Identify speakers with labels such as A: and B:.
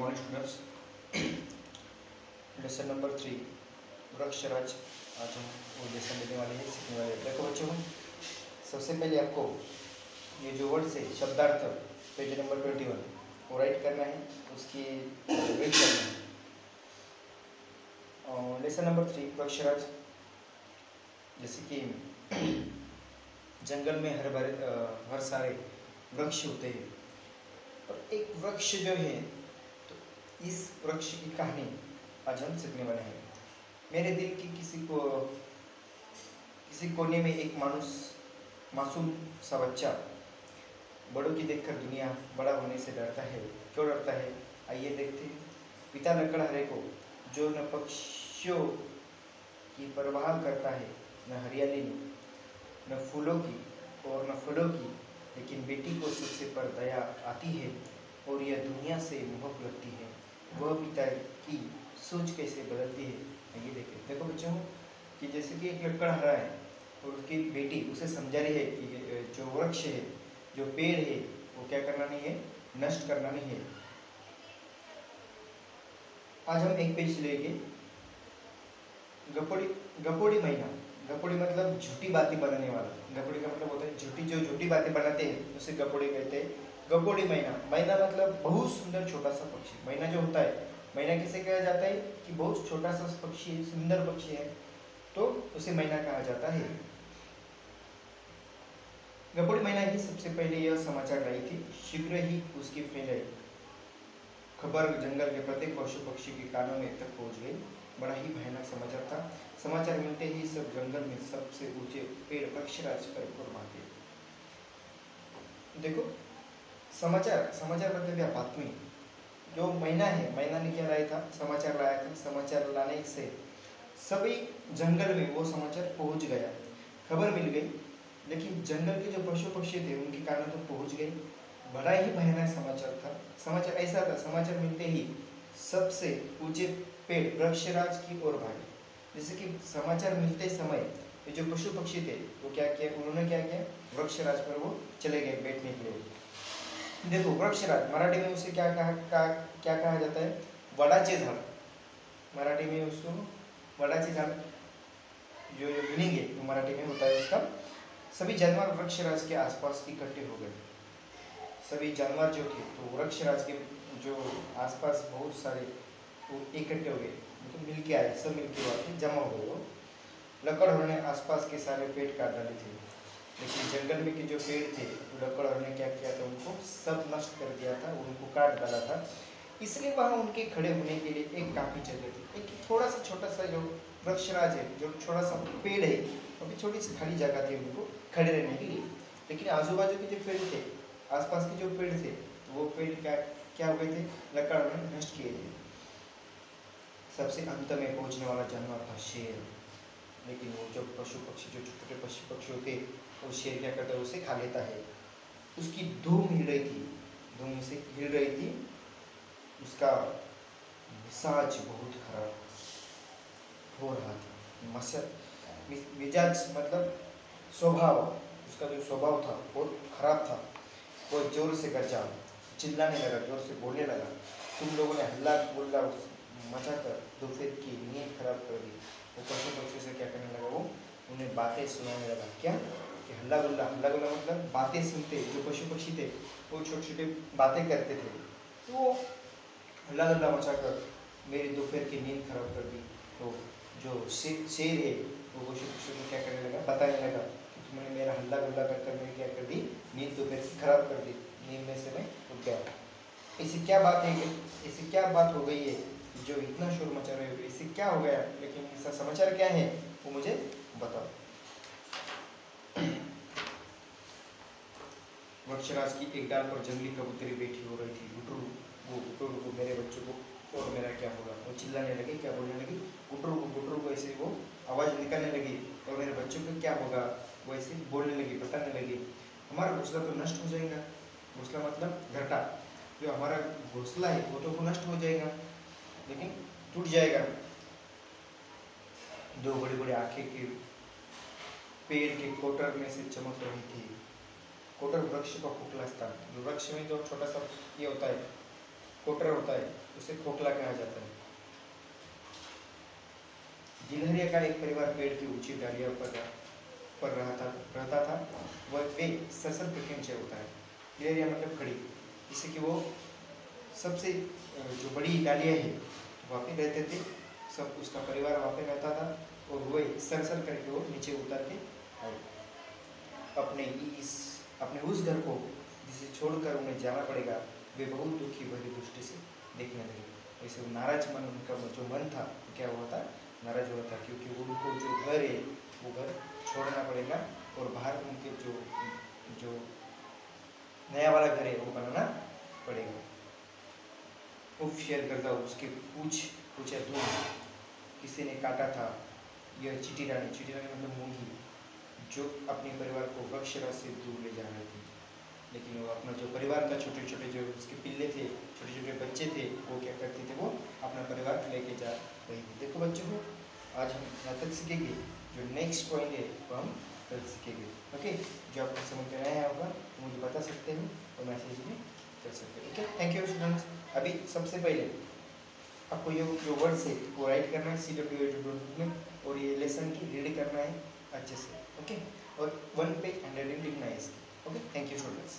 A: Morning students. Lesson number 3 Vrikshraj. आज हम वो लेसन लेने वाले हैं, सीखने वाले हैं। देखो बच्चों, सबसे पहले आपको ये जो वर्ड से शब्दार्थ पेज नंबर 21 वो राइट करना है, उसकी वेट करना है। और लेसन नंबर 3 वृक्षराज, जैसे कि जंगल में हर सारे वृक्ष होते हैं, और एक वृक्ष जो है, तो इस वृक्ष की कहानी आज हम सीखने वाले हैं। मेरे दिल की किसी कोने में एक मासूम सा बच्चा बड़ों की देखकर दुनिया बड़ा होने से डरता है। क्यों डरता है, आइए देखते हैं। पिता लकड़हारे को, जो न पक्षियों की परवाह करता है, न हरियाली न फूलों की और न फलों की, लेकिन बेटी को सबसे पर दया आती है और यह दुनिया से मोहक लगती है। वह पिता की सोच कैसे बदलती है, ये देखें। देखो बच्चों कि जैसे कि एक लकड़हारा है और उसकी बेटी उसे समझा रही है कि जो वृक्ष है, जो पेड़ है, वो क्या करना नहीं है, नष्ट करना नहीं है। आज हम एक पेज लेंगे, गपोड़ी महीना। गपोड़ी मतलब झूठी बातें बनाने वाला। गपोड़ी का मतलब होता है जो झूठी बातें बनाते हैं उसे गपोड़ी कहते हैं। गपोड़ी मैना, मैना मतलब बहुत सुंदर छोटा सा पक्षी। मैना जो होता है, मैना किसे कहा जाता है कि बहुत छोटा सा पक्षी है, सुंदर पक्षी है, तो उसे मैना कहा जाता है। गपोड़ी मैना ही सबसे पहले यह समाचार लाई थी। शीघ्र ही उसकी फैलाई खबर जंगल के प्रत्येक पशु पक्षी के कानों में तक पहुंच गई। बड़ा ही भयानक समाचार था। समाचार मिलते ही सब जंगल में सबसे ऊंचे पेड़ वृक्षराज पर भागे। देखो, समाचार मतलब क्या, बातमी। जो मैना है, मैना ने क्या लाया था, समाचार लाया था। समाचार लाने से सभी जंगल में वो समाचार पहुंच गया, खबर मिल गई। लेकिन जंगल के जो पशु पक्षी थे उनके कानों तक पहुंच गई। बड़ा ही भयानक समाचार था। समाचार ऐसा था, समाचार मिलते ही सबसे ऊंचे पेड़ वृक्षराज की ओर भागे। जैसे कि समाचार मिलते समय ये जो पशु पक्षी थे वो क्या किया, उन्होंने क्या किया, वृक्षराज पर वो चले गए बैठने के लिए। देखो, वृक्षराज मराठी में उसे क्या कहा जाता है, वडाचे झाड़। मराठी में उसको वडाचे झाड़ जो मीनिंग है वो मराठी में होता है उसका। सभी जानवर वृक्षराज के आसपास इकट्ठे हो गए। सभी जानवर जो थे तो वृक्षराज के जो आसपास बहुत सारे वो इकट्ठे हो गए, मतलब मिलके आए, सब मिलके आके जमा हो गए। वो लकड़हारों ने आसपास के सारे पेड़ काट डाले थे, लेकिन जंगल में के जो पेड़ थे लकड़हारों ने क्या किया था, उनको सब नष्ट कर दिया था, उनको काट डाला था। इसलिए वहाँ उनके खड़े होने के लिए एक काफ़ी जगह थी। एक थोड़ा सा छोटा सा जो वृक्षराज है, जो छोटा सा पेड़ है, अभी छोटी सी खाली जगह थी उनको खड़े रहने के लिए। लेकिन आजू बाजू के जो पेड़ थे, आसपास के जो पेड़ थे, तो वो पेड़ क्या हो गए थे, लकड़हारों ने नष्ट किए थे। सबसे अंत में पहुंचने वाला जानवर था शेर। लेकिन वो जो पशु पक्षी, जो छोटे पशु पक्षी होते, वो शेर क्या करता है, उसे खा लेता है। उसकी धूम हिल रही थी, धूम उसे हिल रही थी। उसका मिजाज बहुत खराब हो रहा था। मिजाज मतलब स्वभाव, उसका जो स्वभाव था बहुत खराब था। वो जोर से गरजा, चिल्लाने लगा, जोर से बोलने लगा। तुम लोगों ने हल्ला गुल्ला मचाकर दोपहर की नींद खराब कर दी। वो पशु पक्षी से क्या करने लगा, वो उन्हें बातें सुनाने लगा। क्या कि हल्ला गुल्ला मतलब बातें सुनते। जो पशु पक्षी थे वो छोटे छोटे बातें करते थे, तो वो हल्ला गुल्ला मचाकर मेरी दोपहर की नींद खराब कर दी। तो जो शेर है वो पशु पक्षी को क्या करने लगा, बताने लगा कि तुमने मेरा हल्ला गुल्ला करकर मैंने क्या कर दी, नींद दोपहर की खराब कर दी, नींद में से मैं उठ गया। ऐसी क्या बात है, ऐसी क्या बात हो गई है जो इतना शोर मचा रहे हो, इससे क्या हो गया, लेकिन इसका समाचार क्या है वो मुझे बताओ। वृक्षराज की एक डाल पर जंगली कबूतरी बैठी हो रही थी। गुटरू मेरे बच्चों को और मेरा क्या होगा। वो चिल्लाने लगी, क्या बोलने लगी, गुटरू को ऐसे वो आवाज़ निकालने लगी, और मेरे बच्चों को क्या होगा, वो ऐसे बोलने लगी, बताने लगी। हमारा घोंसला तो नष्ट हो जाएगा। घोंसला मतलब घरटा, जो हमारा घोंसला है वो तो नष्ट हो जाएगा, लेकिन टूट जाएगा। दो बड़ी बड़ी आंखें के पेड़ के कोटर में से चमक रही थी। कोटर वृक्ष का खोखला स्थान, जो वृक्ष में जो छोटा सा ये होता है, कोटर होता है उसे खोखला कहा जाता है। गिलहरिया का एक परिवार पेड़ की ऊंची डालियों पर रहता था। वह वे सरसर करके नीचे होता है। गिलहरिया मतलब खड़ी, जिससे कि वो सबसे जो बड़ी डालियाँ है वहाँ पे रहते थे, सब उसका परिवार वहाँ पे रहता था और वह सरसर करके वो नीचे उतर के आए। अपने उस घर को जिसे छोड़कर उन्हें जाना पड़ेगा, वे बहुत दुखी भरी दृष्टि से देखने लगे। वैसे नाराज मन, उनका जो मन था क्या हुआ था, नाराज हुआ था, क्योंकि उनको जो घर है वो घर छोड़ना पड़ेगा और बाहर उनके जो नया वाला घर है वो बनाना पड़ेगा। खूब शेयर करता उसके पूछे दूर किसी ने काटा था। यह चीटी रानी मतलब मूंगी, जो अपने परिवार को वृक्षराज से दूर ले जा रही थी। लेकिन वो अपना जो परिवार था, छोटे छोटे जो उसके पिल्ले थे, छोटे छोटे बच्चे थे, वो क्या करते थे, वो अपना परिवार लेके जा रही थी। देखो बच्चों को, आज हम यहाँ तक सीखेंगे, जो नेक्स्ट पॉइंट है वो हम कल सीखेंगे। ओके, जो आपको समझ में आया होगा तो मुझे बता सकते हैं और मैसेज में कर सकते हैं। Okay, thank you students. अभी सबसे पहले आपको ये जो वर्ड्स है वो राइट करना है CWA में, और ये लेसन की रीड करना है अच्छे से। ओके, और 1 पेज हैंडराइटिंग लिखना है इसकी। Okay, thank you students.